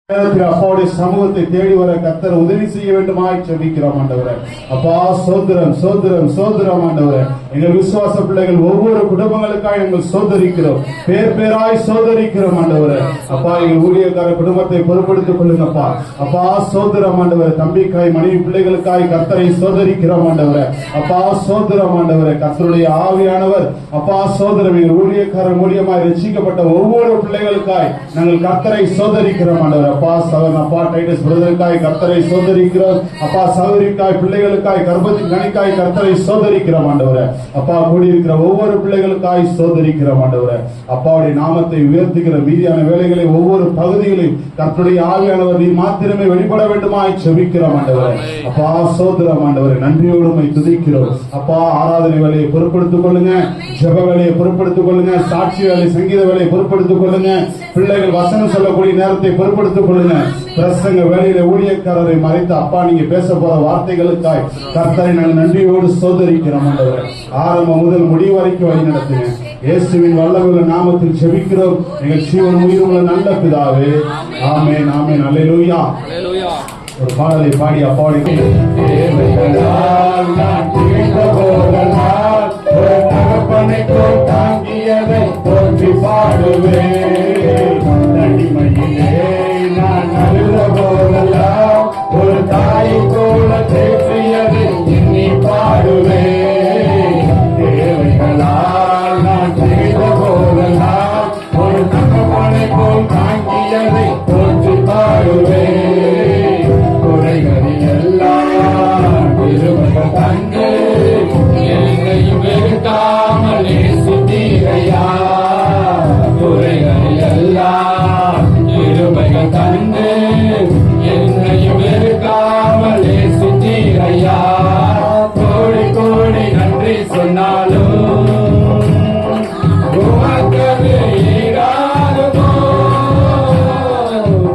அப்பாவுடைய சமூகத்தை தேடி வர கர்த்தர் உதவி செய்ய வேண்டுமாய் ஜெபிக்கிறோம் ஆண்டவரே. அப்பா சோதரம் சோதரம் சோதரம் ஆண்டவரே, எங்கள் விசுவாச பிள்ளைகள் ஒவ்வொரு குடும்பங்களுக்காக எங்கள் சோதரிக்கிறோம், பேர் பேராய் சோதரிக்கிறோம் ஆண்டவரே. அப்பா எங்கள் ஊழியக்கார குடும்பத்தை பொறுப்படுத்திக் கொள்ளுங்கப்பா. அப்பா சோதரம் ஆண்டவரே, தம்பிக்காய் மனைவி பிள்ளைகளுக்காய் கர்த்தரை சோதரிக்கிறோம் ஆண்டவரே. அப்பா சோதரம் ஆண்டவரே, கர்த்தருடைய ஆவியானவர் அப்பா சோதரம் எங்கள் ஊழியக்காரர் மூலியமாய் ரட்சிக்கப்பட்ட ஒவ்வொரு பிள்ளைகளுக்காய் நாங்கள் கர்த்தரை சோதரிக்கிறோம் ஆண்டவரே. அப்பா சகோதரன் அப்பா டைட்டஸ் பிரதருக்காய் கர்த்தரை சோதரிக்கிறோம். அப்பா சகோதரிக்காய் பிள்ளைகளுக்காய் கர்ப்பத்தின் கனிக்காய் கர்த்தரை சோதரிக்கிறோம் ஆண்டவரே. அப்பா கூடியிருக்கிற ஒவ்வொரு பிள்ளைகளுக்காய் சோதரிக்கிறோம் ஆண்டவரே. அப்பாவுடைய நாமத்தை உயர்த்துகிற மீதியான வேலைகளை ஒவ்வொரு பகுதிகளையும் கர்த்தருடைய ஆவியானவர் நீ மாத்திரமே வெளிப்பட வேண்டுமாய் ஜெபிக்கிறோம் ஆண்டவரே. அப்பா சோதரம் ஆண்டவரே, நன்றியோடு உம்மை துதிக்கிறோம். அப்பா ஆராதனை வேலையை பொறுப்படுத்திக் கொள்ளுங்க, ஜெப வேலையை பொறுப்படுத்திக் கொள்ளுங்க, சாட்சி வேலை சங்கீத வேலையை பொறுப்படுத்திக் கொள்ளுங்க, பிள்ளைகள் வசனம் சொல்லக்கூடிய நேரத்தை பொறுப்படுத்திக் கொள்ளுங்க. பிரசங்க வேலையில ஊழியக்காரரை மறைத்து அப்பா நீங்க பேச போற வார்த்தைகளுக்காய் கர்த்தரை நாங்கள் நன்றியோடு சோதரிக்கிறோம் ஆண்டவரே. ஆரம்பம் முதல் முடிவு வரைக்கும் வழி நடத்துங்க. இயேசுவின் வல்லமையுள்ள நாமத்தில் ஜெபிக்கிறோம் எங்கள் ஜீவன் உயிருள்ள நல்ல பிதாவே, ஆமென் ஆமென் அல்லேலூயா. ஒரு பாடலை பாடி அப்பாவுடைய தாங்கியதை போற்றி பாடுவேன். தனிமையிலே நான் அழுத போதெல்லாம் ஒரு தாயை போல தேற்றியதை எண்ணி பாடுவேன். தேவைகளால் நான் செய்த போதெல்லாம் ஒரு தகப்பனை போல் தாங்கியதை போற்றி பாடுவேன். குறைகளில் எல்லாம் திருமகள் தந்து எங்களையும் வெறுக்காமல் நேசித்தீரையா. குறைகளில் எல்லாம் இருமைகள் தந்து என்னையும் வெறுக்காமல் நேசித்தீரையா. கோடி கோடி நன்றி சொன்னாலும் உமக்கது ஈடாகுமோ.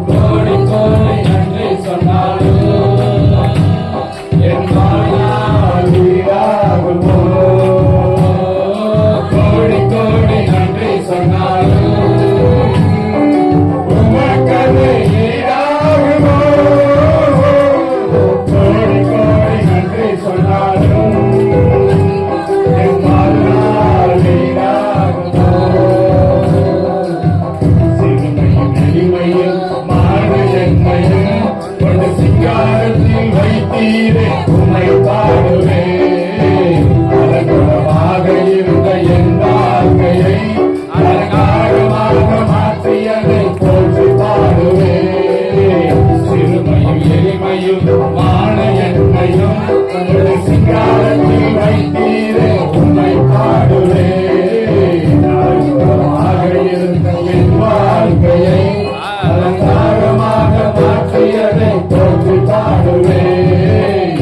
கோடி கோடி நன்றி சொன்னாலும் என் வாழ்நாள் ஈடாகுமோ. கோடி கோடி நன்றி சொன்னாலும் உமக்கது ஈடாகுமோ. கோடி கோடி நன்றி சொன்னாலும் என் வாழ்நாள் ஈடாகுமோ. சிறுமையும் எளிமையும் மாறு என்மையும் கொண்டு சிங்காரத்தில் வைத்தீரே உம்மை பாடுவேன். அலங்கோலமாக இருந்த என் வாழ்க்கையை அலங்காரமாக மாற்றியதை போற்றி பாடுவேன். சிறுமையும் எளிமையும் மான என்மையும் கொண்டு சிங்காரத்தில் வைத்தீரே உம்மை பாடுவேன். அலங்கோலமாக இருந்த என் வாழ்க்கையை அலங்காரமாக மாற்றியதை போற்றி பாடுவேன்.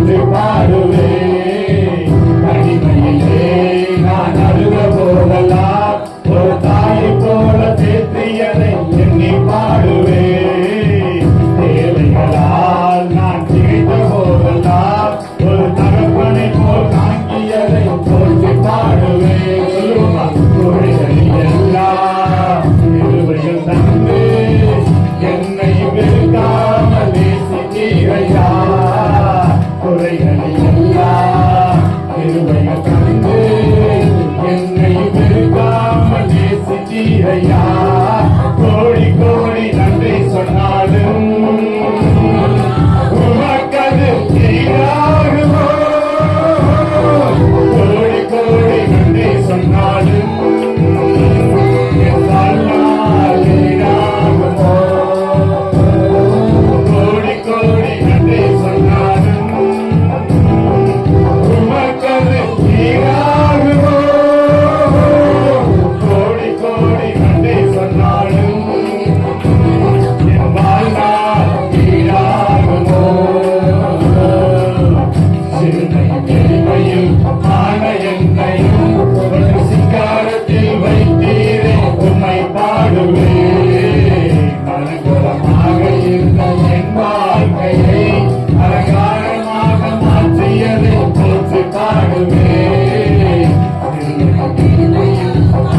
போற்றி பாடுவேன். தனிமையிலே நான் அழுத போதெல்லாம் ஒரு தாயை போல தேற்றியதை எண்ணி பாடுவேன். தேவைகளால் நான் திகைத்த போதெல்லாம் ஒரு தகப்பனை போல் தாங்கியதை போற்றி பாடுவேன். சொல்லுவோமா? குறைகளில் எல்லாம் இருவையில் தந்து என்னை வெறுக்காமல் நேசித்தீரையா. குறைகளில் எல்லாம் இருவையில் தந்து என்னை வெறுக்காமல் நேசித்தீரையா. கோடி கோடி நன்றி சொன்னாலும் உமக்கது ஈடாகுமோ. கோடி கோடி நன்றி சொன்னாலும் என் வாழ்நாள் ஈடாகுமோ. கோடி கோடி நன்றி சொன்னாலும் உமக்கது ஈடாகுமோ. கோடி கோடி நன்றி சொன்னாலும் என் வாழ்நாள் ஈடாகுமோ. சிறுமையும் எளிமையும் ஆன என்னையும் ஒரு சிங்காரத்தில் வைத்தீரே உம்மை பாடுவேன். அலங்கோலமாக இருந்த என் வாழ்க்கையை அலங்காரமாக மாற்றியதை போற்றி பாடுவேன்.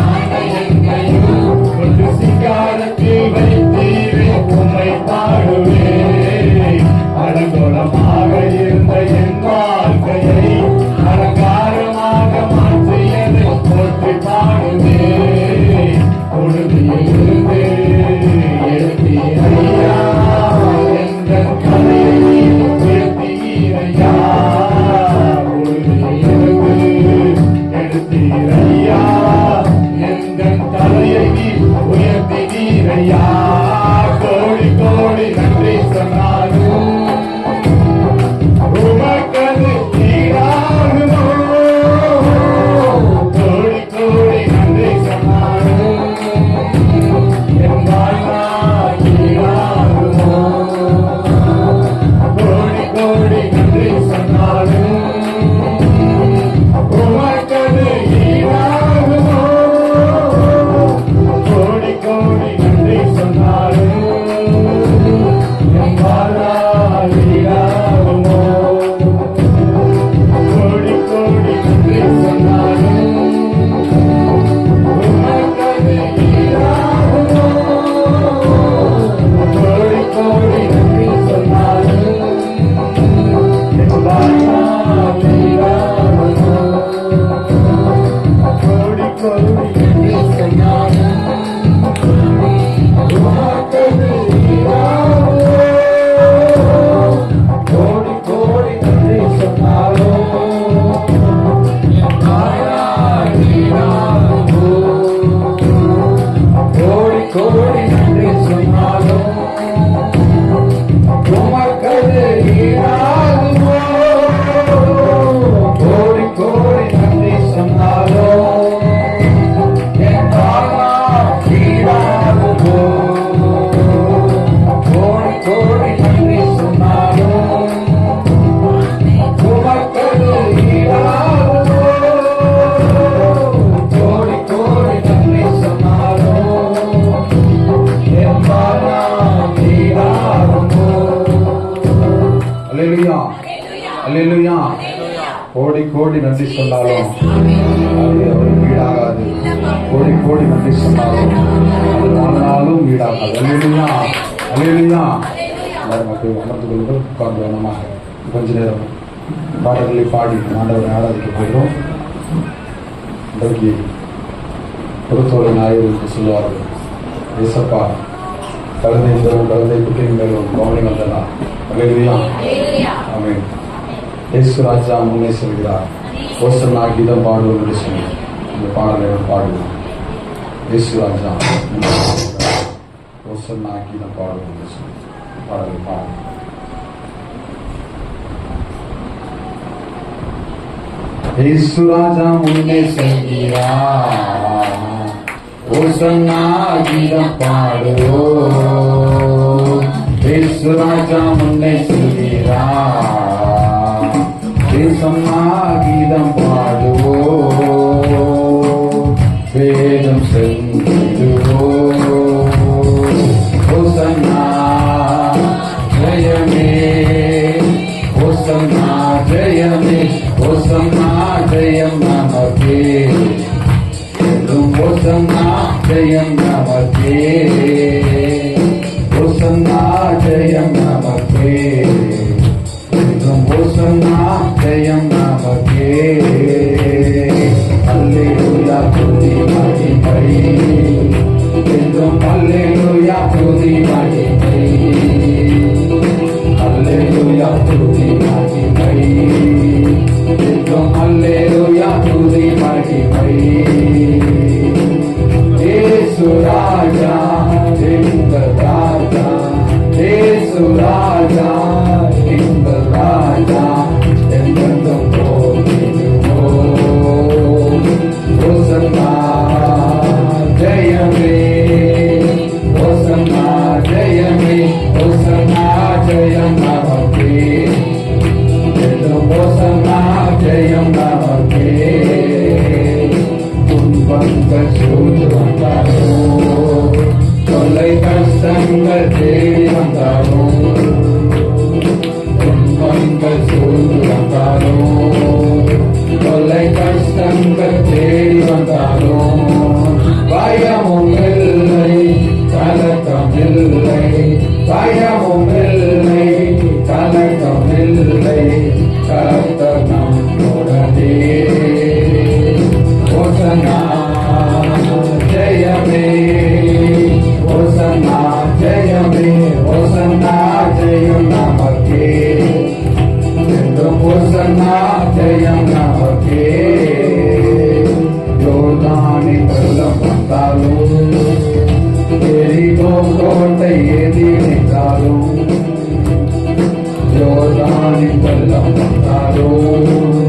ஆன என்னையும் ஒரு சிங்காரத்தில் வைத்தீரே உம்மை பாடுவேன். அலங்கோலமாக இருந்த என் வாழ்க்கையை அலங்காரமாக மாற்றியதை போற்றி பாடுவேன். கொடுமையிலிருந்து எழுப்பீரையா, எங்கள் தலையை உயர்த்தீரையா. கொடுமையிலிருந்து எடுத்தீரையா, எங்கள் தலையை உயர்த்தீரையா. கோடி கோடி நன்றி சொன்னாலும் உமக்கது ஈடாகுமோ. கோடி கோடி நன்றி சொன்னாலும் என் வாழ்நாள் ஈடாகுமோ. கோடி கோடி நன்றி சொன்னாலும் உமக்கது ஈடாகுமோ. கோடி கோடி நன்றி சொன்னாலும் என் வாழ்நாள் ஈடாகுமோ. கோடி கோடி நன்றி சொன்னாலும் உமக்கது ஈடாகுமோ. கோடி கோடி நன்றி சொன்னாலும் என் வாழ்நாள் ஈடாகுமோ. கோடி கோடி நன்றி சொன்னாலும் உமக்கது ஈடாகுமோ. கோடி கோடி நன்றி சொன்னாலும் என் வாழ்நாள் ஈடாகுமோ. கோடி கோடி நன்றி சொன்னாலும் உமக்கது ஈடாகுமோ. கோடி கோடி நன்றி சொன்னாலும் என் வாழ்நாள் ஈடாகுமோ. கோடி கோடி நன்றி சொன்னாலும் உமக்கது ஈடாகுமோ. கோடி கோடி நன்றி சொன்னாலும் என் வாழ்நாள் ஈடாகுமோ. அல்லேலூயா, அல்லேலூயா. கோடி கோடி நன்றி சொன்னாலும் அது அவருக்கு ஈடாகாது. கோடி கோடி நன்றி சொன்னாலும் அது வாழ்நாளும் ஈடாகாது. அல்லேலூயா, அல்லேலூயா. எல்லாரும் அமர்ந்து கொள்ளுங்கள். உட்கார்ந்து வேணமாக கொஞ்ச நேரம் பாடல்களை பாடி ஆண்டவரை ஆராதிக்க போகிறோம். இன்றைக்கு பொறுத்தோலை நாயகருக்கு சொல்லுவார்கள், ஏசப்பா கழுதை மேலும் கழுதை குட்டியின் மேலும் கவனி வந்தனா. அல்லேலூயா, ஆமென். இயேசு ராஜா முன்னே செல்கிறார். ஓசன்னா கீதம் பாடுவோம் என்று சொல்லி இந்த பாடலை பாடுவோம். இயேசு ராஜா ஓசன்னா கீதம் பாடுவோம் என்று சொல்லி பாடலை பாடுவோம். இயேசு ராஜா முன்னே செல்கிறார். ஓசன்னா கீதம் பாடுவோம். இயேசு ராஜா முன்னே செல்கிறார். தேசம்மா கீதம் பாடுவோம், வேதம் செல்லுவோம். ஹோசன்னா ஜெயமே, ஹோசன்னா ஜெயமே, ஹோசன்னா ஜெயம் நமக்கே, என்றும் ஹோசன்னா ஜெயம் நமக்கே, ஹோசன்னா ஜெயம் நமக்கே, என்றும் ஹோசன்னா ஜெயம் நமக்கே. அல்லேலூயா துதி மகிமை, என்றும் அல்லேலூயா துதி மகிமை, அல்லேலூயா துதி மகிமை, என்றும் அல்லேலூயா துதி மகிமை. இயேசு ராஜா எங்கள் ராஜா, இயேசு ராஜா எங்கள் ராஜா, என்றென்றும் போற்றிடுவோம். ஹோசன்னா ஜெயமே, ஹோசன்னா ஜெயமே, ஹோசன்னா ஜெயம் நமக்கே, என்றும் ஹோசன்னா ஜெயம் நமக்கே. துன்பங்கள் சூழ்ந்து வந்தாலும், தொல்லை கஷ்டங்கள் தேடி வந்தாலும், துன்பங்கள் சூழ்ந்து வந்தாலும், தொல்லை கஷ்டங்கள் தேடி வந்தாலும், பயமும் இல்லை கலக்கம் இல்லை, பயமும் இல்லை கலக்கம் இல்லை, கர்த்தர் நம்முடனே. ஹோசன்னா ஜெயமே, ஹோசன்னா ஜெயமே, ஹோசன்னா ஜெயம் நமக்கே, என்றும் ஹோசன்னா ஜெயம் நமக்கே. யோர்தானின் வெள்ளம் வந்தாலும், எரிகோ கோட்டை ஏறி நின்றாலும், யோர்தானின் வெள்ளம் வந்தாலும்,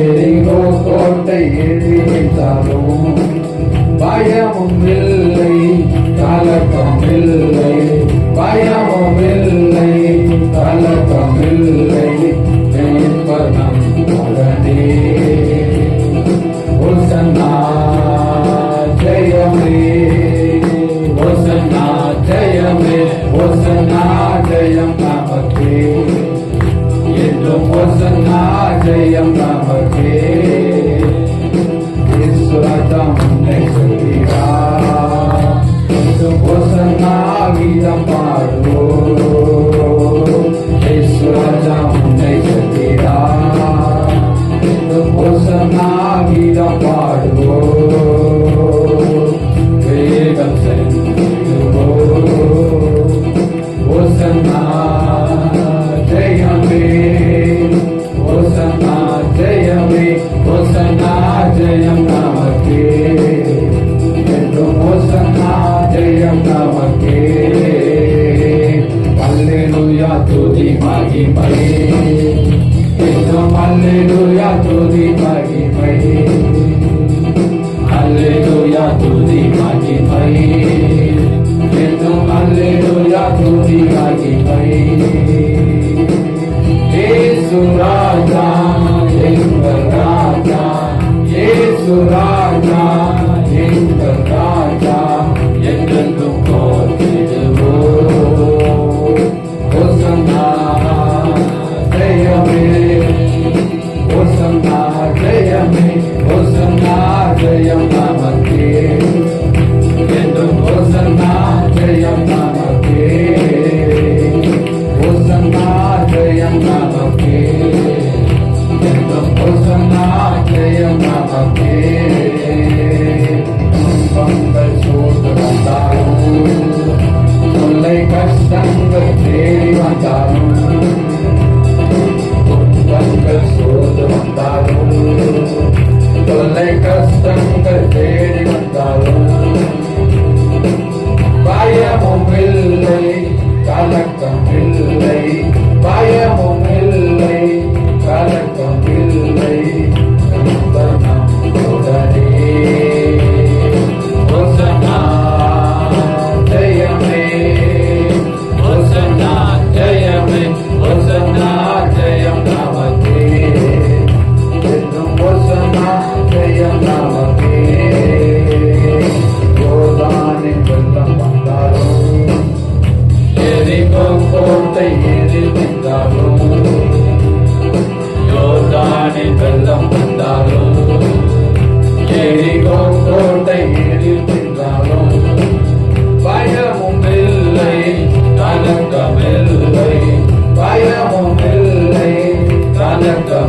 எரிகோ கோட்டை ஏறி நின்றாலும், பயமும் இல்லை கலக்கம் இல்லை, பயமும் இல்லை கலக்கம் இல்லை, மீட்பர் நம்முடனே. ஹோசன்னா ஜெயமே, ஹோசன்னா ஜெயமே, ஹோசன்னா ஜெயம் நமக்கே, என்றும் ஹோசன்னா ஜெயம் நமக்கே. இயேசு ராஜா முன்னை சொல்கிறார், என்றும் ஹோசன்னா கீதம் பாடுவோம். இயேசு ராஜா முன்னை சொல்கிறார், என்றும் ஹோசன்னா கீதம் பாடுவோம். வேகம் செல்லுவோம். ஹோசன்னா ஜெயமே, ஹோசன்னா ஜெயமே, ஹோசன்னா ஜெயம் நமக்கே, என்றும் ஹோசன்னா ஜெயம் நமக்கே. அல்லேலூயா துதி மகிமை, என்றும் அல்லேலூயா துதி மகிமை, அல்லேலூயா துதி மகிமை, என்றும் அல்லேலூயா துதி மகிமை. இயேசு ராஜா எங்கள் ராஜா, இயேசு ராஜா எங்கள் ராஜா, என்றென்றும் போற்றிடுவோம். ஹோசன்னா ஜெயமே, ஹோசன்னா ஜெயமே, ஹோசன்னா ஜெயம் நமக்கே, என்றும் ஹோசன்னா ஜெயம் நமக்கே, ஹோசன்னா ஜெயம் நமக்கே.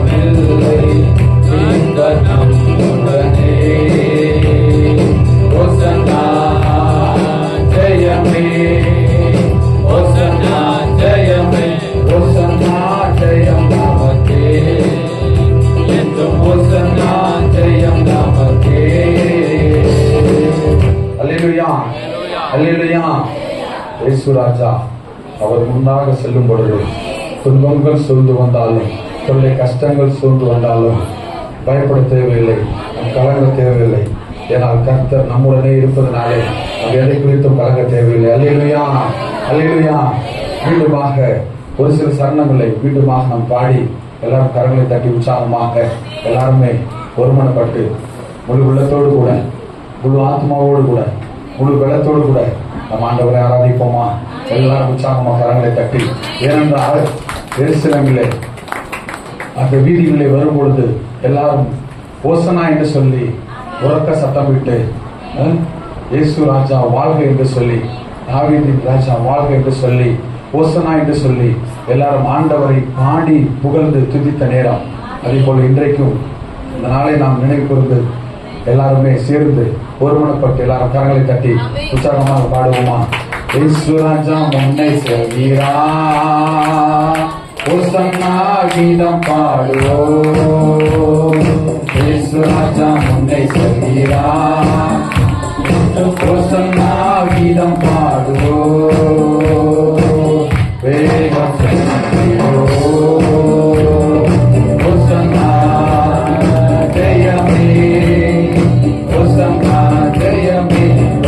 கலக்கமில்லை மீட்பர் நம்முடனே. ஓசன்னா ஜெயமே, ஓசன்னா ஜெயமே, ஓசன்னா ஜெயம் நமக்கே, என்றும் ஓசன்னா ஜெயம் நமக்கே. அல்லேலூயா, அல்லேலூயா. இயேசு ராஜா அவர் முன்னாக செல்லும் பொழுது துன்பங்கள் சூழ்ந்து வந்தாலும், தொல்லை கஷ்டங்கள் சூழ்ந்து வந்தாலும் பயப்பட தேவையில்லை, நம் கலங்க தேவையில்லை. ஏனால் கர்த்தர் நம்முடனே இருப்பதனாலே நாம் எதை குறித்தும் கலங்க தேவையில்லை. அல்லேலூயா, அல்லேலூயா. மீண்டுமாக ஒரு சில சரணங்களை மீண்டுமாக நாம் பாடி எல்லாரும் கரங்களை தட்டி உற்சாகமாக எல்லாருமே ஒருமனப்பட்டு முழு உள்ளத்தோடு கூட, முழு ஆத்மாவோடு கூட, முழு பலத்தோடு கூட நம் ஆண்டவரை ஆராதிப்போமா? எல்லாரும் உற்சாகமாக கரங்களை தட்டி. ஏனென்றால் எருசலேமிலே அந்த வீதிகளிலே வரும் பொழுது எல்லாரும் ஓசனா என்று சொல்லி உரக்க சத்தமிட்டு, இயேசு ராஜா வாழ்க என்று சொல்லி, தாவீதின் ராஜா வாழ்க என்று சொல்லி, ஓசனா என்று சொல்லி எல்லாரும் ஆண்டவரை பாடி புகழ்ந்து துதித்த நேரம். அதே போல இன்றைக்கும் இந்த நாளை நாம் நினைவு கூர்ந்து எல்லாருமே சேர்ந்து ஒருமனப்பட்டு எல்லாரும் கரங்களை தட்டி உற்சாகமாக பாடுவோமா? இயேசு ராஜா முன்னை செல்கிறா, ஓசன்னா கீதம் பாடுவோம். இயேசு ராஜா முன்னை செல்கிறா, ஓசன்னா கீதம் பாடுவோம். வேகம் செல்கிறோம், ஓசன்னா ஜெயமே, ஓசன்னா ஜெயமே,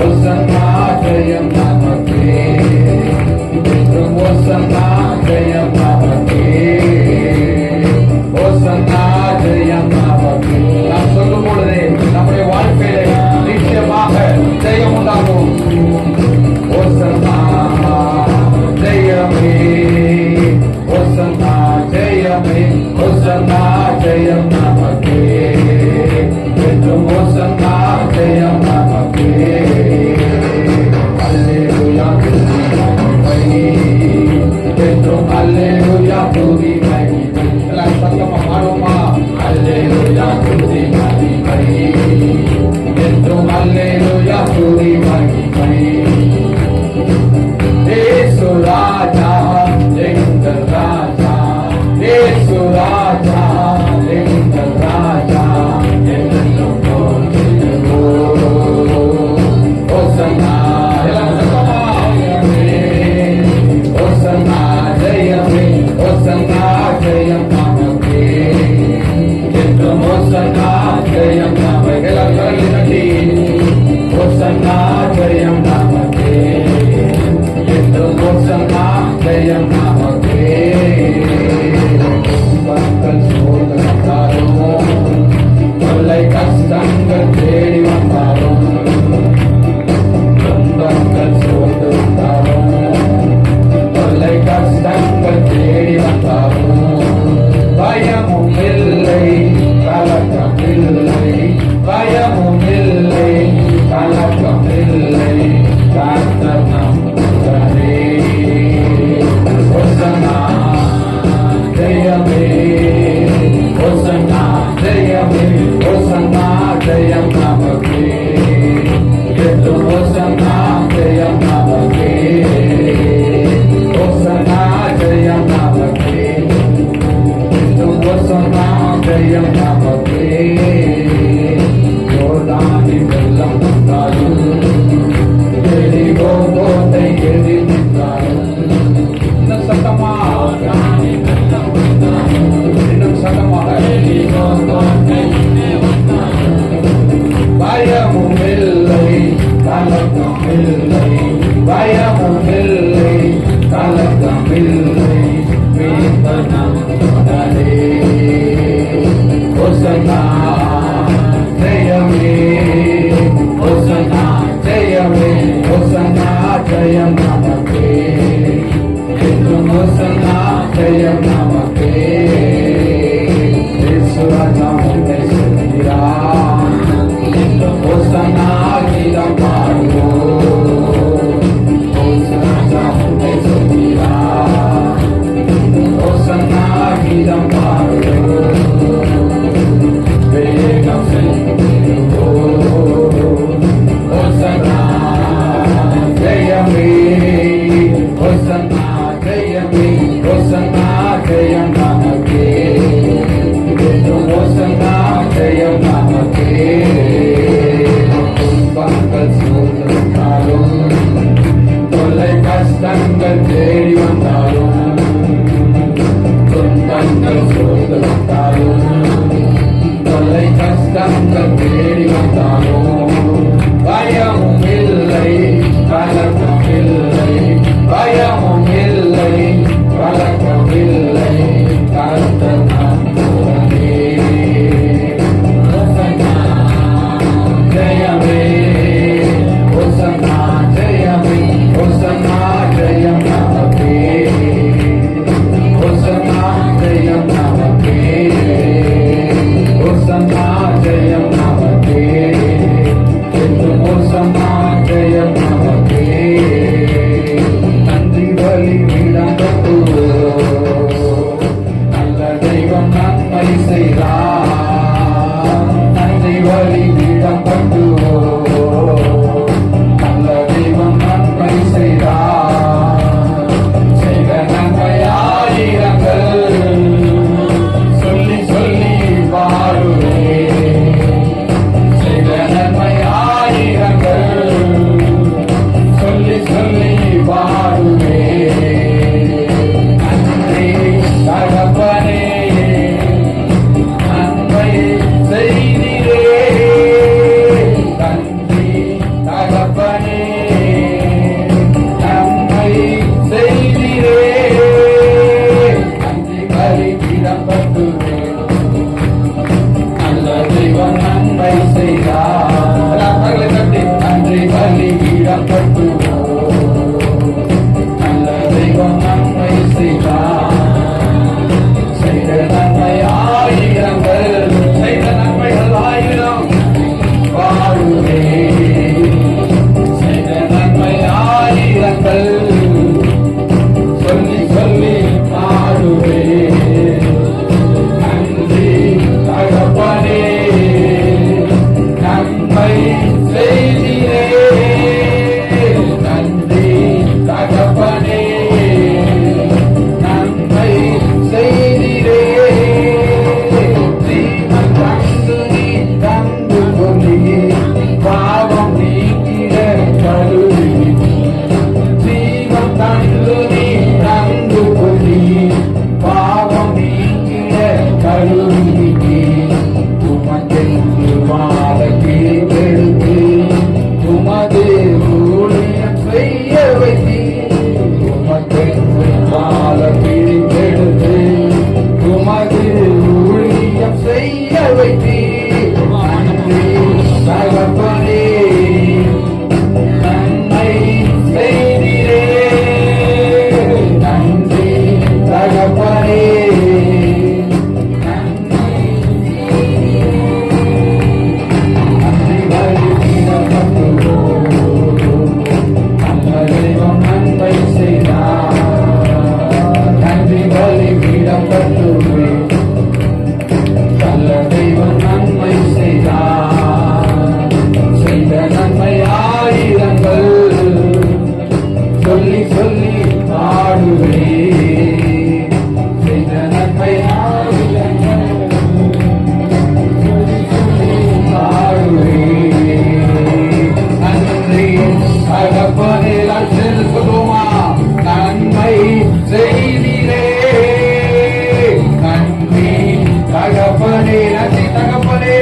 ஓசன்னா ஜெயம் நமக்கே, ஓசன்னா ஜெயம் நமக்கே, ஓசன்னா ஜெயம் நமக்கே. நாம் சொல்லும் பொழுதே நம்முடைய வாழ்க்கையிலே நிச்சயமாக ஜெயம் உண்டாகும். ஓசன்னா ஜெயமே, ஓசன்னா ஜெயமே, ஓசன்னா ஜெயம் நமக்கே, என்றும் ஓசன்னா ஜெயம் நமக்கே. அல்லேலூயா துதி மகிமை, என்றும் அல்லேலூயா துதி மகிமை. எல்லாம் சத்தமா பாடுவோமா? அல்லேலூயா துதி மகிமை, என்றும் அல்லேலூயா துதி மகிமை. இயேசு ராஜா எங்கள் ராஜா, இயேசு ராஜா எங்கள் ராஜா, என்றென்றும் போற்றிடுவோம். ஓசன்னா ஜெயமே, ஓசன்னா ஜெயமே, ஓசன்னா ஜெயம் நமக்கே, என்றும் ஓசன்னா ஜெயம் நமக்கே. எல்லாரும் கரங்களை தட்டி ஓசன்னா ஜெயம் நமக்கே, என்றும் ஓசன்னா ஜெயம் நமக்கே. துன்பங்கள் சூழ்ந்து வந்தாலும், தொல்லை கஷ்டங்கள் தேடி வந்தாலும், துன்பங்கள் சூழ்ந்து வந்தாலும், தொல்லை கஷ்டங்கள் தேடி வந்தாலும், பயமும் இல்லை கலக்கம் இல்லை, பயமும் இல்லை கலக்கம் இல்லை, கர்த்தர் நம்முடனே. ஓசன்னா ஜெயமே, ஓசன்னா ஜெயமே, ஓசன்னா ஜெயம் நமக்கே, என்றும் ஓசன்னா ஜெயம் நமக்கே, ஓசன்னா ஜெயம் நமக்கே, என்றும் ஓசன்னா ஜெயம் நமக்கே. யோர்தானின் வெள்ளம் வந்தாலும், எரிகோ கோட்டை எதிர் நின்றாலும், இன்னும் சத்தமா, இன்னும் சத்தமாக, பயமும் இல்லை கலக்கம் இல்லை, பயமும் இல்லை கலக்கம் இல்லை, மீட்பர் நம்முடனே. ஓசன்னா ஜெயமே, ஓசன்னா ஜெயமே, ஓசன்னா ஜெயம் நமக்கே, என்றும் ஓசன்னா ஜெயம் நமக்கே. இயேசு ராஜா முன்னை செல்கிறார், ஓசன்னா கீதம் பாடுவோம். இயேசு ராஜா முன்னை செல்கிறார், ஓசன்னா கீதம் பாடுவோம். செய்தார். நன்றி பலிபீடம் கட்டுவோம். நல்ல தெய்வம் நன்மை செய்தார். செய்த நன்மையாயிரங்கள் சொல்லி சொல்லி பாடுவேன். செய்த நன்மையாயிரங்கள் சொல்லி சொல்லி பாடுவேன். நன்றி தகப்பனே, நன்மை செய்திரே. நன்றி தகப்பனே, நன்மை செய்திரே. நன்றி பலிபீடம் கட்டுவேன். நல்ல தெய்வம் நன்மை செய்தார். நன்றி பலிபீடம் கட்டுவோம். நல்ல தெய்வம் நன்மை செய்தார். செய்த நன்மை ஆயிரங்கள், செய்த நன்மைகள் ஆயிரம் பாடுவேன். செய்த நன்மை ஆயிரங்கள் சொல்லி சொல்லி பாடுவேன். நன்றி தகப்பனே, நன்மை செய்திரே. நன்றி தகப்பனே, நன்மை செய்திரே. ஜீவன் தந்து நீ தந்து கொள்ளி, பாவம் நீக்கிட கருவி. ஜீவன் தந்து நீ தந்து கொள்ளி, பாவம் நீக்கிட கருவி. உமக்கென்று வாழ கீழ்பெடுத்து, உமது ஊழியம் செய்ய வைத்தீர். உமக்கென்று வாழ கீழ்பெடுத்து, உமது ஊழியம் செய்ய வைத்தீர். நன்றி தகப்பனே, நன்மை செய்திரே. நன்றி தகப்பனே, நன்றி பலிபீடம் கட்டுவோம். நல்ல தெய்வம் நன்மை செய்தார். நன்றி பலிபீடம் கட்டுவேன். நல்ல தெய்வம் நன்மை செய்தார். செய்த நன்மை ஆயிரங்கள் சொல்லி சொல்லி பாடுவேன். செய்த நன்மை ஆயிரங்கள் சொல்லி சொல்லி பாடுவேன். நன்றி தகப்பனே, லட்சம் சொல்லுமா. நன்மை செய்திரே. நன்றி தகப்பனே, நன்றி தகப்பனே,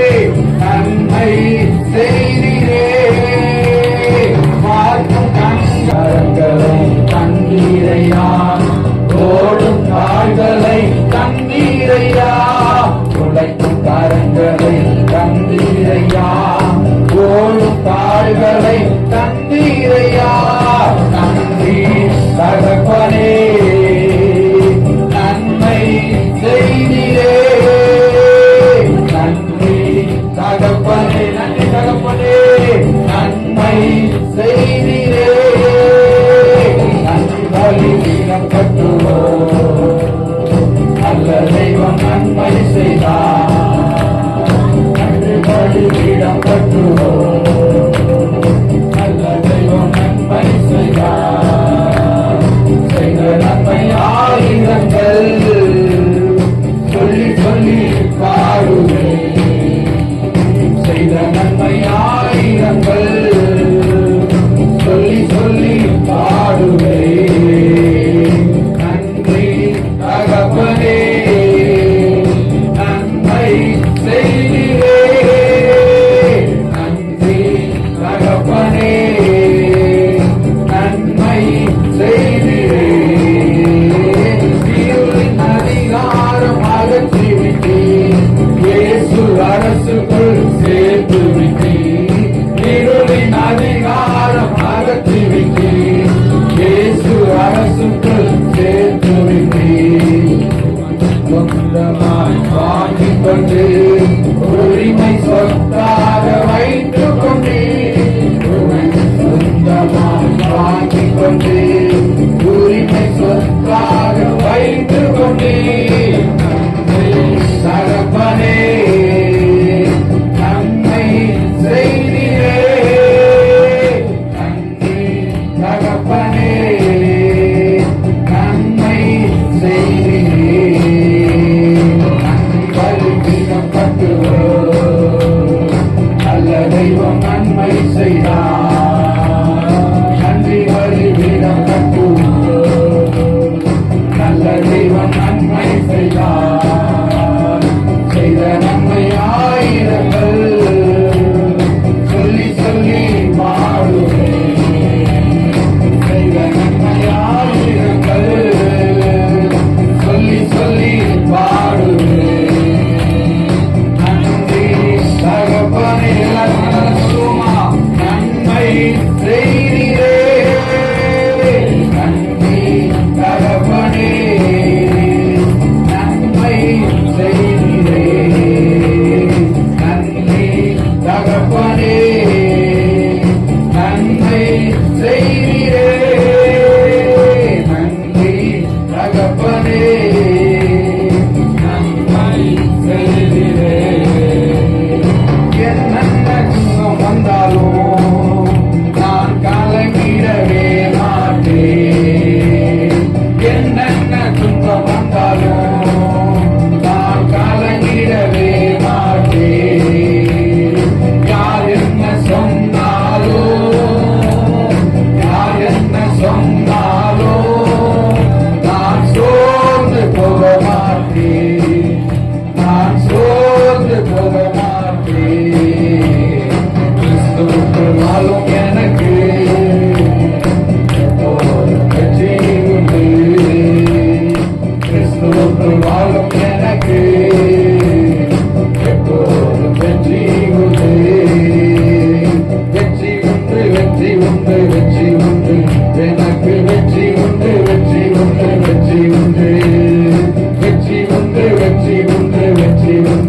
நன்மை செய்திரே. பார்க்கும் கண்களை தந்தீரையா, ஓடும் கால்களை தந்தீரையா. உழைக்கும் கரங்களை தந்தீரையா, ஓடும் கால்களை தந்தீரையா. நன்றி தகப்பனே, நன்மை செய்திரே. நன்றி தகப்பனே, நன்றி தகப்பனே, நன்மை செய்திரே. நன்றி பலிபீடம் கட்டுவோம். நல்ல தெய்வம் நன்மை செய்தார். நன்றி பலிபீடம் கட்டுவோம். நல்ல தெய்வம் நன்மை செய்தார். செய்த நன்மை ஆயிரங்கள் சொல்லி சொல்லி பாடுவேன். செய்த நன்மை ஆயிரங்கள் சொல்லி சொல்லி பாடுவேன். நன்றி தகப்பனே, நன்மை செய்திரே. நன்றி தகப்பனே, நன்மை செய்திரே. இருளின் அதிகாரம் அகற்றிவிட்டீர். இயேசு அரசுக்குள் சேர்த்து விட்டீர். இருளின் அதிகாரம் அகற்றிவிட்டீர். இயேசு அரசுக்குள் சேர்த்து விட்டீர். சொந்தமாய் வாங்கிக் கொண்டு உரிமை சொத்தாக வைத்துக் கொண்டீர். சொந்தமாய் வாங்கிக் கொண்டு உரிமை சொத்தாக வைத்துக் கொண்டீர். தகப்பனே,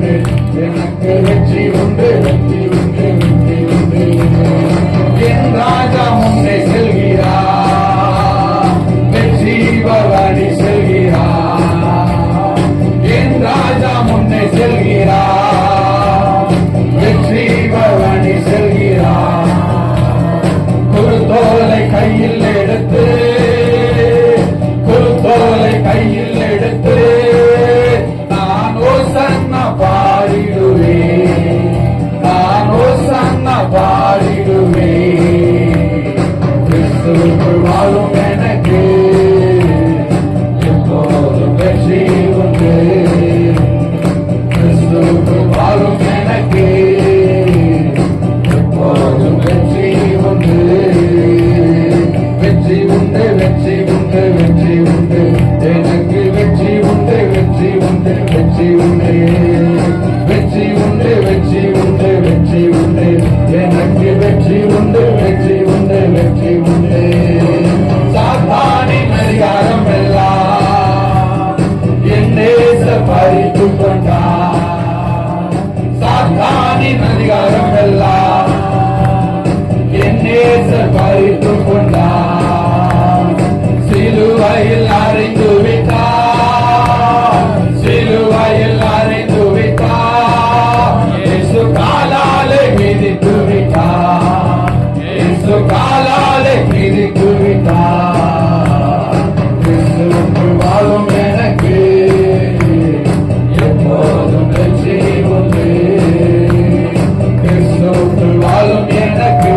உண்டு, எனக்கு வெற்றி உண்டு, வெற்றி உண்டு, வெற்றி உண்டு. என் ராஜா முன்னே செல்கிறார், வெற்றி பவனி செல்கிறார். என் ராஜா முன்னே செல்கிறார், வெற்றி பவனி செல்கிறார். குருத்தோலை கையில் எடுத்து, குருத்தோலை கையில் எடுத்து நான் ஓசன்னா பாடிடுவேன், நான் ஓசன்னா பாடிடுவேன். கிறிஸ்துவுக்குள் வாழும் எனக்கு எப்போதும் வெற்றி உண்டு, கிறிஸ்துவுக்குள் வாழும் எனக்கு எப்போதும் வெற்றி உண்டு. வெற்றி உண்டு, வெற்றி உண்டு, வெற்றி உண்டு, எனக்கு வெற்றி உண்டு, வெற்றி உண்டு, வெற்றி உண்டு. வெற்றி உண்டு, வெற்றி உண்டு, வெற்றி உண்டு, எனக்கு வெற்றி உண்டு, வெற்றி உண்டு, வெற்றி உண்டு. சாத்தானின் அதிகாரம் எல்லாம் என் நேச பறித்து கொண்டார். சாத்தானின் அதிகாரம் எல்லாம் என் நேச பறித்து கொண்டார். சிலுவையில் அறிந்து விட்டார், சிலுவையில் அறிந்து விட்டார். இயேசு காலாலே மிதித்து விட்டார், இயேசு காலாலே மிதித்து விட்டார். கிறிஸ்துவுக்குள் வாழும் எனக்கு எப்போதும் வெற்றி உண்டு, கிறிஸ்துவுக்குள் வாழும் எனக்கு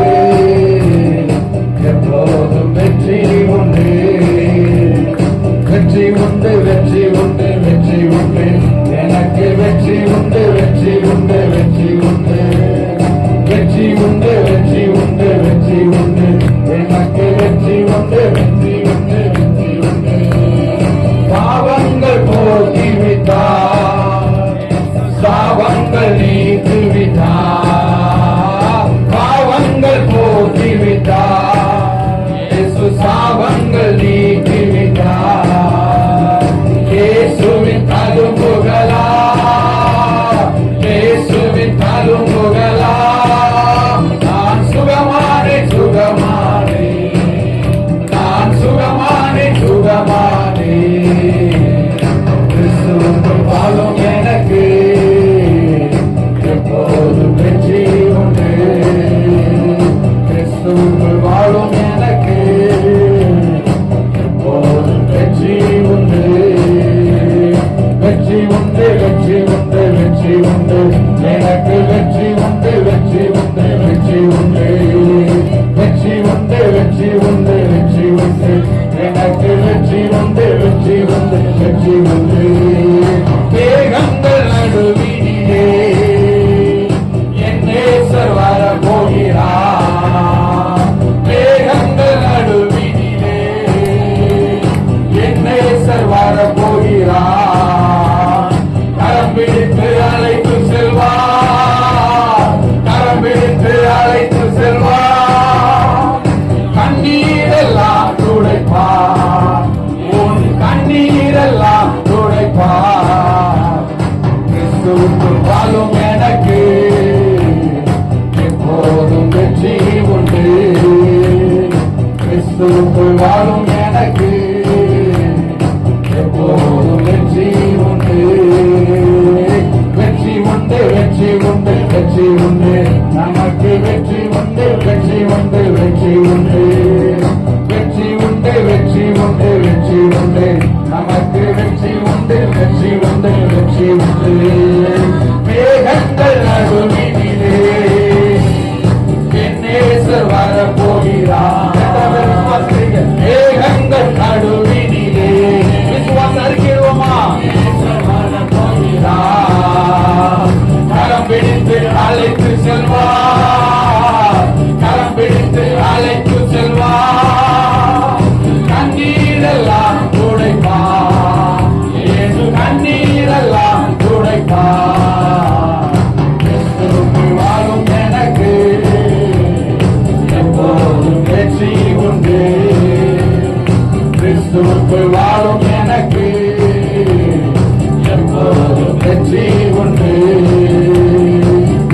எப்போதும் வெற்றி உண்டு. வெற்றி உண்டு, வெற்றி உண்டு, வெற்றி உண்டு, எனக்கு வெற்றி உண்டு, வெற்றி உண்டு, வெற்றி உண்டு. வெற்றி உண்டு, வெற்றி உண்டு, வெற்றி உண்டு, எனக்கு வெற்றி உண்டு, வெற்றி உண்டு, வெற்றி உண்டு. பாவங்கள் போக்கிவிட்டார், சாவங்கள் நீக்கிவிட்டார். பாவங்கள் போக்கிவிட்டார், இயேசு சாவங்கள் நீக்கிவிட்டார். இயேசுவின் தழும்புகளா, இயேசுவின் தழும்புகளா நான் சுகமானே, சுகமானே, நான் சுகமானே, சுகமானே. கிறிஸ்துவுக்குள் வாழும் எனக்கு எப்போதும் வெற்றி உண்டு, கிறிஸ்துவுக்குள் வாழும் எனக்கு எப்போதும் வெற்றி உண்டு. வெற்றி உண்டு, வெற்றி உண்டு, வெற்றி உண்டு, எனக்கு வெற்றி உண்டு, வெற்றி உண்டு, வெற்றி உண்டு. வெற்றி உண்டு, வெற்றி உண்டு, வெற்றி உண்டு, எனக்கு வெற்றி உண்டு, வெற்றி உண்டு, வெற்றி உண்டு. மேகங்கள் நடுவினிலே என் நேசர் வரப்போகிறார். மேகங்கள் நடுவினிலே என் நேசர் வரப்போகிறார். கரம் பிடித்து அழைத்து செல்வார், கரம் பிடித்து அழைத்து செல்வார். கண்ணீரெல்லாம் துடைப்பார், உன் கண்ணீரெல்லாம் துடைப்பார். கிறிஸ்துவுக்குள் வாழும் எனக்கு எப்போதும் வெற்றி உண்டு, கிறிஸ்துவுக்குள் வாழும் எனக்கு எப்போதும் வெற்றி உண்டு. வெற்றி உண்டு, வெற்றி உண்டு, வெற்றி உண்டு, நமக்கு வெற்றி உண்டு, வெற்றி உண்டு, வெற்றி உண்டு. வெற்றி உண்டு, வெற்றி உண்டு, வெற்றி உண்டு, நமக்கு வெற்றி உண்டு, வெற்றி உண்டு, வெற்றி உண்டு. மேகங்கள் நடுவினிலே என் நேசர் வரப்போகிறார். மேகங்கள் நடுவினிலே விசுவாசம் அறிக்கிறோமா? கரம் பிடித்து அழைத்து செல்வார், கரம் பிடித்து அழைத்து செல்வார். கண்ணீரெல்லாம் துடைப்பார், இயேசு கண்ணீரெல்லாம் துடைப்பார். உண்டு,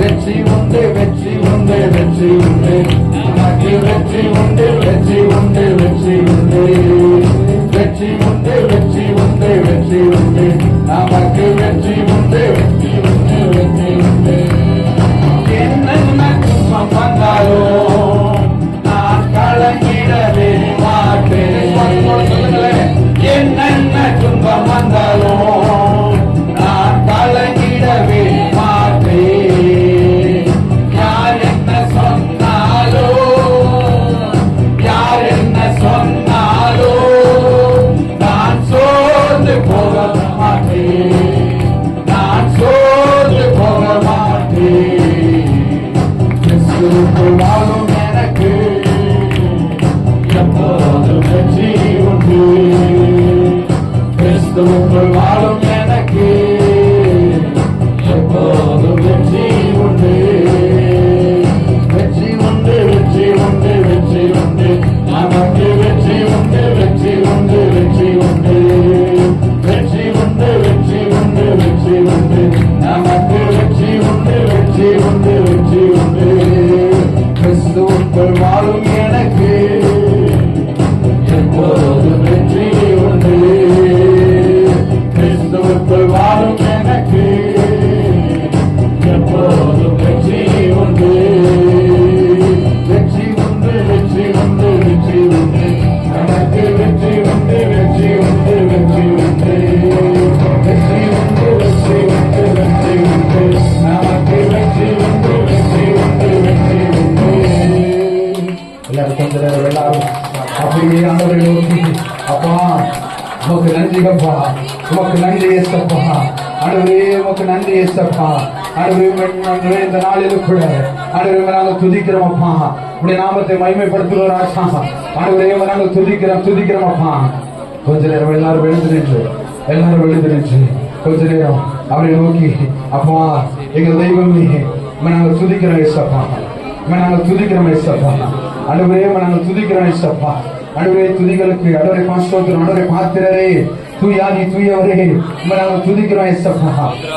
வெற்றி உண்டு, வெற்றி உண்டு, வெற்றி உண்டு, நமக்கு வெற்றி உண்டு, வெற்றி உண்டு, வெற்றி உண்டு, வெற்றி உண்டு, வெற்றி உண்டு, வெற்றி உண்டு, நமக்கு வெற்றி உண்டு, வெற்றி உண்டு, வெற்றி உண்டு. என்னென்ன துன்பம் வந்தாலும் நான் கலங்கிடவே மாட்டேன். சொல்லுங்களேன், என்னென்ன துன்பம் வந்தாலும் நான் கலங்கிடவே மாட்டேன். யார் என்ன சொன்னாலோ, யார் என்ன சொன்னாலோ நான் சோர்ந்து போக மாட்டேன், நான் சோர்ந்து போக மாட்டேன். கிறிஸ்துவுக்குள் வாழும் எனக்கு எப்போதும் வெற்றி உண்டு, கிறிஸ்துவுக்குள் வாழும் எனக்கு எப்போதும் வெற்றி உண்டு, வெற்றி உண்டு, வெற்றி உண்டு, வெற்றி உண்டு, நமக்கு வெற்றி உண்டு, வெற்றி உண்டு, வெற்றி உண்டு, வெற்றி உண்டு, வெற்றி உண்டு, வெற்றி உண்டு, நமக்கு வெற்றி உண்டு, வெற்றி உண்டு, வெற்றி உண்டு. கிறிஸ்துவுக்குள் வாழும் எனக்கு எப்போதும் வெற்றி உண்டு, கிறிஸ்துவுக்குள் வாழும் எனக்கு எப்போதும் வெற்றி உண்டு, வெற்றி உண்டு, வெற்றி உண்டு, வெற்றி உண்டு, நமக்கு வெற்றி உண்டு, வெற்றி உண்டு, வெற்றி உண்டு, வெற்றி உண்டு, வெற்றி உண்டு, வெற்றி உண்டு, நமக்கு வெற்றி உண்டு, வெற்றி உண்டு, வெற்றி உண்டு. எல்லாரும் கொஞ்ச நேரம் எல்லாரும் அப்படியே ஆண்டவரை நோக்கி, அப்பா உமக்கு நன்றி அப்பா, உமக்கு நன்றி ஏசப்பா, ஆண்டவரே உமக்கு நன்றி ஏசப்பா, ஆண்டவரே இந்த நாளிலும் கூட ஆண்டவரே நாங்கள் துதிக்கிறோம் அப்பா, உடைய நாமத்தை மகிமைப்படுத்துகிறோம் ராஜா, ஆண்டவரே நாங்கள் துதிக்கிறோம் அப்பா. கொஞ்ச நேரம் எல்லாரும் எழுந்து நின்று கொஞ்ச நேரம் அவரை நோக்கி, அப்பா எங்கள் தெய்வமே நாங்கள் துதிக்கிறோம் ஏசப்பா, நாங்கள் துதிக்கிறோம் ஏசப்பா, ஆண்டவரே நாங்கள் துதிக்கிறோம் ஏசப்பா, ஆண்டவரே துதிகளுக்கு ஆண்டவரே பாஸ்தோத்திரம், ஆண்டவரே பாத்திரரே தூயாதி தூயவரே நாங்கள் துதிக்கிறோம் ஏசப்பா,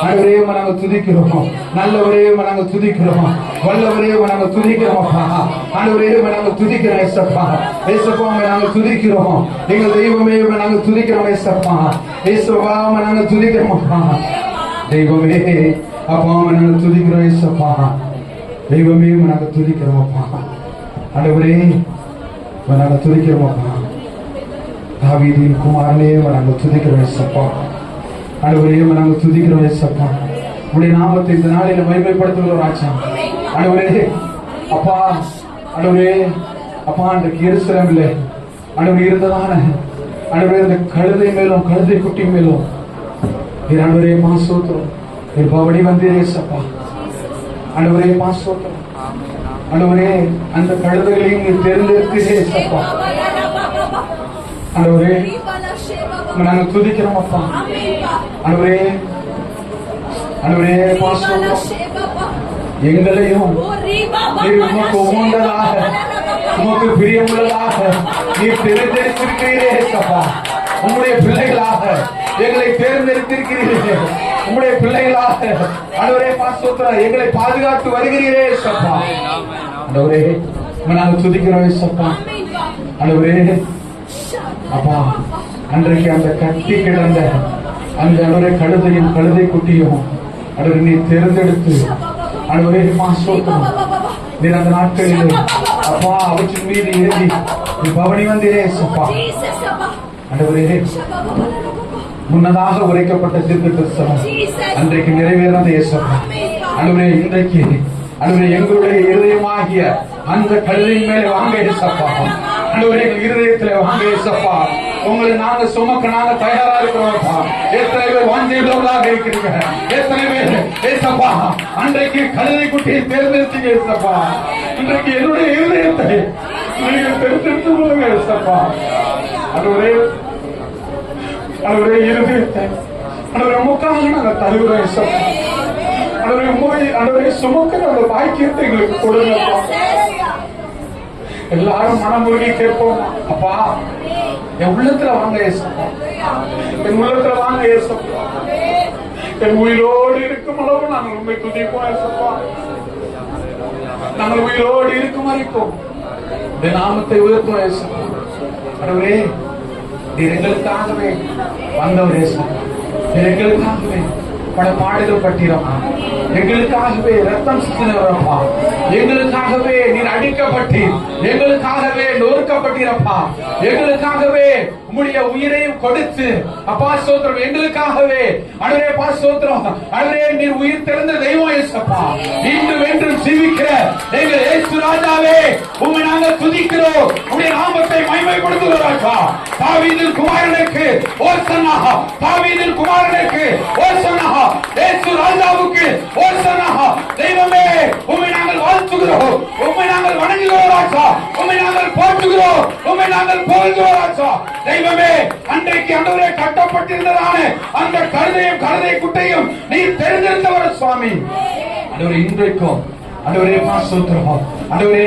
ஆண்டவரே நாங்கள் துதிக்கிறோம், நல்லவரே நாங்கள் துதிக்கிறோம், வல்லவரே நாங்கள் துதிக்கிறோம் அப்பா, ஆண்டவரே நாங்கள் துதிக்கிறோம் ஏசப்பா, ஏசப்பா நாங்கள் துதிக்கிறோம், எங்கள் தெய்வமே நாங்கள் துதிக்கிறோம் ஏசப்பா, ஏசப்பா நாங்கள் துதிக்கிறோம் அப்பா, தெய்வமே அப்பா நாங்கள் துதிக்கிறோம் ஏசப்பா, தெய்வமே நாங்கள் துதிக்கிறோம் அப்பா, ஆண்டவரே நாங்கள் துதிக்கிறோம் அப்பா, தாவீதின் குமாரனே நாங்கள் துதிக்கிறோம் ஏசப்பா, ஆண்டவரே நாங்கள் துதிக்கிறோம் ஏசப்பா, உடைய நாமத்தை இந்த நாளில மகிமைப்படுத்துகிறோம் ராஜா, ஆண்டவரே அப்பா, ஆண்டவரே அப்பா அன்றைக்கு எருசலேமிலே ஆண்டவரே இருந்ததான ஆண்டவரே இந்த கழுதை மேலும் கழுதை குட்டி மேலும் ஆண்டவரே பாசோத்திரம் பவனி வந்தீரே ஏசப்பா, ஆண்டவரே பாசோத்திரம், ஆண்டவரே அந்த கழுதைகளையும் நீ தேர்ந்தெடுத்தீரே ஏசப்பா, ஆண்டவரே நாங்கள் துதிக்கிறோம் அப்பா, ஆண்டவரே ஆண்டவரே பாசோத்திரம், எங்களையும் உமக்கு உகந்ததாக உமக்கு பிரியமுள்ளதாக நீ தேர்ந்தெடுத்திருக்கிறீரே ஏசப்பா, உம்முடைய பிள்ளைகளாக எங்களை தேர்ந்தெடுத்திருக்கிறீர்கள், உம்முடைய பிள்ளைகளாக ஆண்டவரே பாஸ்தோத்திரம் எங்களை பாதுகாத்து வருகிறீரே ஏசப்பா, ஆண்டவரே நாங்கள் துதிக்கிறோம் ஏசப்பா, ஆண்டவரே அப்பா அன்றைக்கு அந்த கட்டி கிடந்த அந்த ஆண்டவரே கழுதையும் கழுதை குட்டியும் ஆண்டவரே நீ தேர்ந்தெடுத்து ஆண்டவரே பாஸ்தோத்திரம் நீர் அந்த நாட்களிலே அப்பா அவற்றின் மீது ஏறி நீ பவனி வந்தீரே ஏசப்பா, ஆண்டவரே முன்னதாக உரைக்கப்பட்ட தீர்க்கதரிசனம் அன்றைக்கு நிறைவேறாத ஏசப்பா, ஆண்டவரே இன்றைக்கு ஆண்டவரே எங்களுடைய இருதயமாகிய அந்த கல்லின் மேலே வாங்க ஏசப்பா, ஆண்டவரே எங்கள் இருதயத்தில் வாங்க ஏசப்பா, உங்களை நாங்க சுமக்க நாங்க தயாரா இருக்கிறோம்ப்பா, எத்தனை பேர் வாஞ்சியுள்ளவர்களாக இருக்கிறீங்க, எத்தனை பேர் ஏசப்பா அன்றைக்கு கழுதை குட்டியை தேர்ந்தெடுத்தீங்க ஏசப்பா, இன்றைக்கு என்னுடைய இருதயத்தை நீங்கள் தேர்ந்தெடுத்து கொள்ளுங்க ஏசப்பா, ஆண்டவரே ஆண்டவரே இருதயத்தை ஆண்டவரே உமக்காக நாங்கள் தருகிறோம் ஏசப்பா, ஆண்டவரே உண்மை ஆண்டவரே சுமக்கிற அந்த பாக்கியத்தை எங்களுக்கு கொடுங்க, எல்லாரும் மனமுருகி கேட்போம், அப்பா என் உள்ளத்துல வாங்க ஏசப்பா, என் உள்ளத்துல வாங்க ஏசப்பா, என் உயிரோடு இருக்கும் அளவு நாங்கள் உண்மை துதிப்போம் ஏசப்பா. நாங்கள் உயிரோடு இருக்கும் வரைக்கும் இந்த நாமத்தை உயர்த்துவோம் ஏசப்பா. கடவுளே, நீர் எங்களுக்காகவே வந்தவர் ஏசப்பா. நீர் எங்களுக்காகவே பல பாடுகள் பட்டிரப்பா. எங்களுக்காகவே ரத்தம் சிந்தினவரப்பா. எங்களுக்காகவே நீர் அடிக்கப்பட்டீர். எங்களுக்காகவே நொறுக்கப்பட்டீரப்பா. எங்களுக்காகவே உம்முடைய உயிரையும் கொடுத்து அப்பா ஸ்தோத்திரம். எங்களுக்காகவே அடரே பா ஸ்தோத்திரம். அடரே நீர் உயிர் திறந்த தெய்வம் ஏசப்பா. இன்று வென்றும் ஜீவிக்கிற எங்கள் இயேசு ராஜாவே, உம்மை நாங்கள் துதிக்கிறோம். உம்முடைய நாமத்தை மகிமைப்படுத்துகிறோம். தாவீதின் குமாரனுக்கு ஓசன்னா, தாவீதின் குமாரனுக்கு ஓசன்னா, இயேசு ராஜாவுக்கு ஓசன்னா. தெய்வமே, உம்மை நாங்கள் வாழ்த்துகிறோம். உம்மை நாங்கள் வணங்குகிறோம் ராஜா. உம்மை நாங்கள் போற்றுகிறோம். உம்மை நாங்கள் புகழ்கிறோம் ராஜா. தெய்வமே, அன்றைக்கு ஆண்டவரே கட்டப்பட்டிருந்ததான அந்த கழுதையும் கழுதை குட்டையும் நீர் தெரிந்திருந்தவர் சுவாமி. ஆண்டவரே, இன்றைக்கும் ஆண்டவரே பாசோத்திரம். ஆண்டவரே,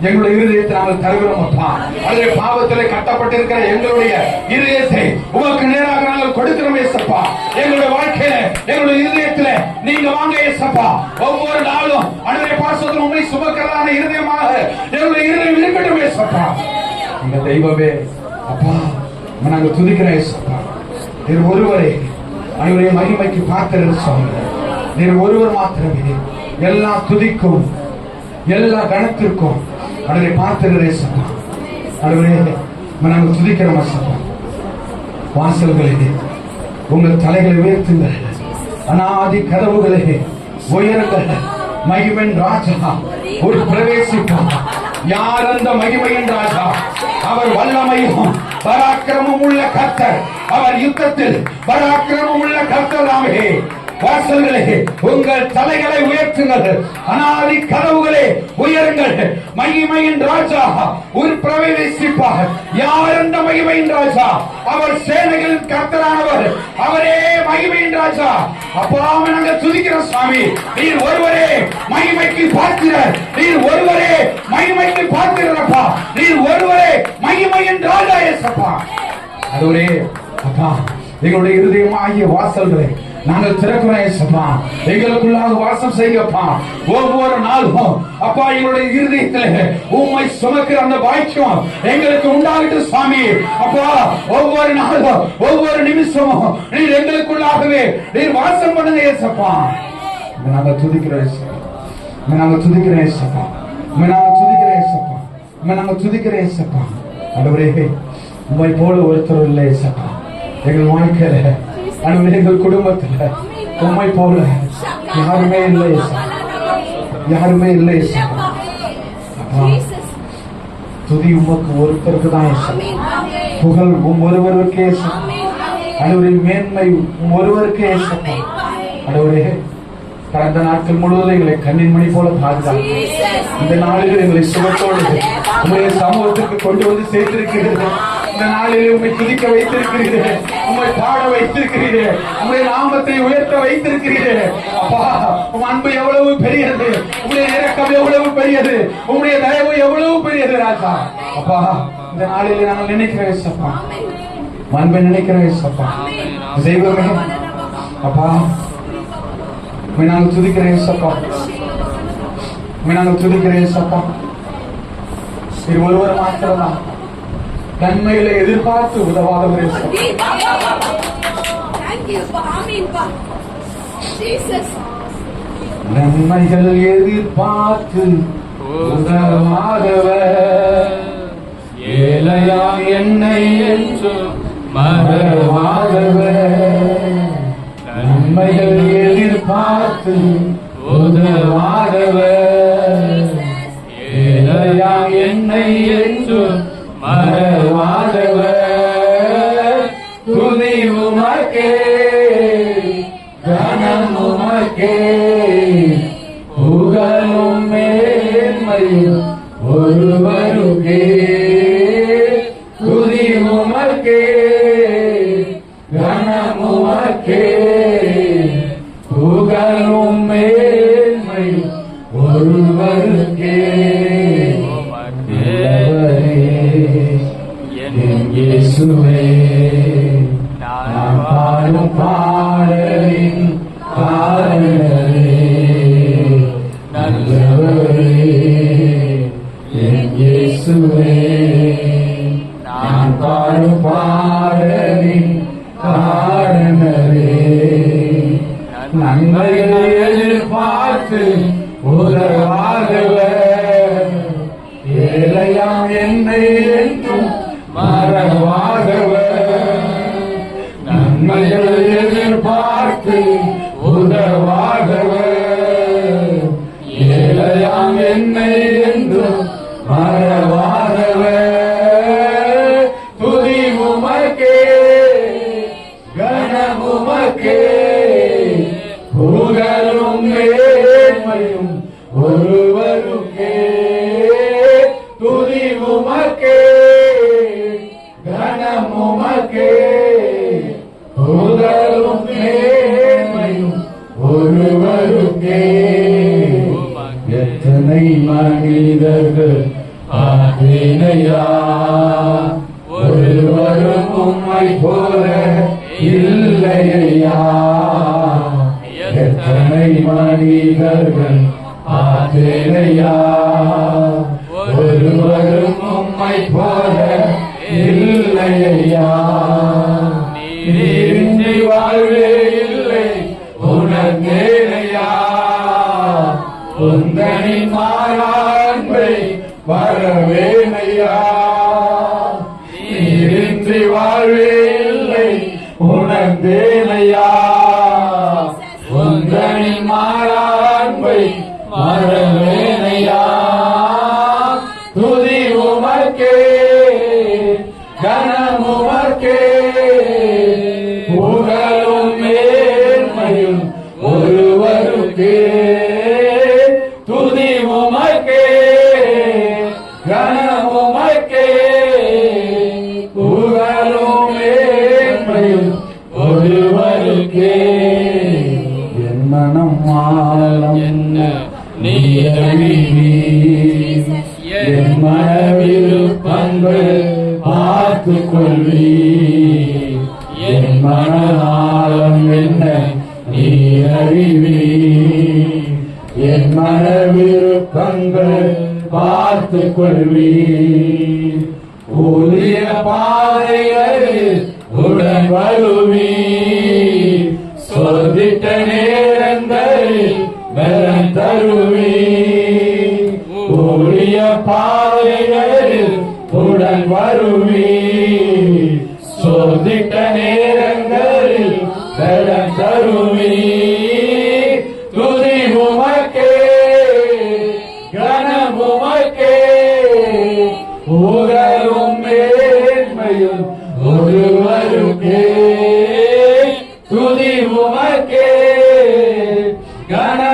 எங்களுடைய இருதயத்தை நாங்கள் தருகிறோம் அப்பா. ஆண்டவரே, பாவத்திலே கட்டப்பட்டிருக்கிற எங்களுடைய இருதயத்தை உமக்கு நேராக நாங்கள் கொடுக்கிறோம் ஏசப்பா. எங்களுடைய வாழ்க்கையில எங்களுடைய இருதயத்திலே நீங்க வாங்க ஏசப்பா. ஒவ்வொரு நாளும் ஆண்டவரே பாசோத்திரம் உம்மை சுமக்கிறதான இருதயமாக எங்களுடைய இருதயம் இருக்கட்டும் ஏசப்பா. இந்த தெய்வமே அப்பா, நாங்கள் துதிக்கிறோம் ஏசப்பா. நீர் ஒருவரே ஆண்டவரே மகிமைக்கு பாத்திரர் சுவாமி. நீர் ஒருவர் மாத்திரமே எல்லா துதிக்கும் எல்லா கணத்திற்கும் ஆண்டவரே பாத்திரர் ஏசப்பா. ஆண்டவரே, நாங்கள் துதிக்கிறோம் ஏசப்பா. வாசல்களே உங்கள் தலைகளை உயர்த்துங்கள். அநாதி கதவுகளே உயருங்கள். மகிமையின் ராஜா ஒரு பிரவேசிப்பார். யார் அந்த மகிமையின் ராஜா? அவர் வல்லமையும் பராக்கிரமும் உள்ள கர்த்தர். அவர் யுத்தத்தில் பராக்கிரமும் உள்ள கர்த்தராமே. வாசல்களே உங்கள் தலைகளை உயர்த்துங்கள். அநாதி கதவுகளே உயருங்கள். மகிமையின் ராஜா ஒரு பிரவேசிப்பார். யார் அந்த மகிமையின் ராஜா? அவர் சேனைகளின் கர்த்தரானவர். அவரே மகிமையின் ராஜா. அப்பாவை நாங்கள் துதிக்கிறோம் சுவாமி. நீர் ஒருவரே மகிமைக்கு பார்க்கிறார். நீர் ஒருவரே மகிமைக்கு பார்க்கிறப்பா. நீர் ஒருவரே மகிமையின் ராஜா ஏசப்பா. அதுவரே அப்பா, எங்களுடைய இருதயமாகிய வாசல்களை நாங்கள் திறக்கிறோம் ஏசப்பா. எங்களுக்குள்ளாக வாசம் செய்யப்பா. ஒவ்வொரு நாளும் அப்பா எங்களுடைய இருதயத்திலே உம்மை சுமக்கிற அந்த பாக்கியம் எங்களுக்கு உண்டாகட்டும் சுவாமி. அப்பா, ஒவ்வொரு நாளும் ஒவ்வொரு நிமிஷமும் நீர் எங்களுக்குள்ளாகவே நீர் வாசம் பண்ணுங்க ஏசப்பா. நாங்கள் துதிக்கிறோம் ஏசப்பா. நாங்கள் துதிக்கிறோம் ஏசப்பா. நாங்கள் துதிக்கிறோம் ஏசப்பா. நாங்கள் துதிக்கிறோம் ஏசப்பா. ஆண்டவரே, உம்மை போல ஒருத்தர் இல்லை ஏசப்பா. எங்கள் வாழ்க்கையில எங்கள் குடும்பத்துல உம்மை போல யாருமே இல்லை, யாருமே இல்லை. துதி உமக்கு ஒருத்தருக்கு தான். புகழ் ஒருவருக்கே. அனைவரின் மேன்மை ஒருவருக்கே. அனைவரே, கடந்த நாட்கள் முழுவதும் எங்களை கண்ணின் மணி போல பாதுகாத்து இந்த நாளில் எங்களை சுகத்தோடு உங்களுடைய சமூகத்திற்கு கொண்டு வந்து சேர்த்திருக்கிறீர்கள். இந்த நாளில் உண்மை துதிக்க வைத்திருக்கிறீர்கள். உண்மை பாட வைத்திருக்கிறீர்கள். உங்களுடைய நாமத்தை உயர்த்த வைத்திருக்கிறீர்கள். அப்பா, உன் அன்பு எவ்வளவு பெரியது. உங்களுடைய இரக்கம் எவ்வளவு பெரியது. உங்களுடைய தயவு எவ்வளவு பெரியது ராஜா. அப்பா, இந்த நாளில் நாங்கள் நினைக்கிறேன் ஏசப்பா. அன்பை நினைக்கிறேன் ஏசப்பா. தெய்வமே அப்பா, நாங்கள் துதிக்கிறேன் ஏசப்பா. நாங்கள் துதிக்கிறேன் ஏசப்பா. இது ஒருவர் மாத்திரம்தான் நன்மைகளை எதிர்பார்த்து உதவாதவர் ஏசப்பா. நன்மைகள் எதிர்பார்த்து உதவாதவர், ஏழையாம் என்னை என்று மறவாதவர். நன்மைகள் எதிர்பார்த்து உதவாதவர், ஏழையாம் என்னை என்று மறவாதவர். துதி உமக்கே, கனம் உமக்கே, புகழும் மேன்மையும் ஒருவருக்கே. துதி உமக்கே, கனம் உமக்கே, புகழும் மேன்மையும் ஒருவருக்கே. இயேசுவே, நான் பாடும் பாடலின் இயேசுவே நான் பாடும் பாடலின் காரணரே நன்மைகளை எதிர்பார்த்து உதவாதவர் ஏழையாம் என்னை என்றும் மறவாதவர் நன்மைகளை எதிர்பார்த்து உதவாதவர் ஏழையாம் என்னை என்றும் மறவாதவர் துதி உமக்கே கனம் உமக்கே புகழும் மேன்மையும் ஒருவருக்கே துதி உமக்கே கனம் உமக்கே புகழும் மேன்மையும் ஒருவருக்கே எத்தனை மனிதர்கள் பார்த்தேனையா ஒருவரும் உம்மை போல இல்லையா எத்தனை மனிதர்கள் பார்த்தேனையா ஒருவரும் உம்மை போல இல்லையா நீரின்றி வாழ்வே இல்லை உணர்ந்தேனையா உந்தனின் மாறாண்மை வரவேனையா நீரின்றி வாழ்வே இல்லை உணர்ந்தேனையா உந்தனின் மாறாண்மை வரவேனையா துதி உமக்கே கனம் உமக்கே புகழும் மேன்மையும் ஒருவருக்கே துதி உமக்கே கனம் உமக்கே புகழும் மேன்மையும் ஒருவருக்கே என் மனம் ஆழம் நீ அறிவீர் என் மன விருப்பங்கள் பார்த்துக் கொள்வீர் என் மன ஆழம் என்ன நீ அறிவீர் என் மன விருப்பங்கள் பார்த்துக் கொள்வீர் ஊழிய பாதைகளில் உடன் வருவீர் சோதித்த நேரங்களில் பலன் தருவீர் ஊழிய பாதைகளில் உடன் வருவீர் சோதித்த நேரங்களில் பலன் தருவீர் துதி உமக்கே கனம் உமக்கே புகழும் மேன்மையும் ஒருவருக்கே துதி உமக்கே கனம்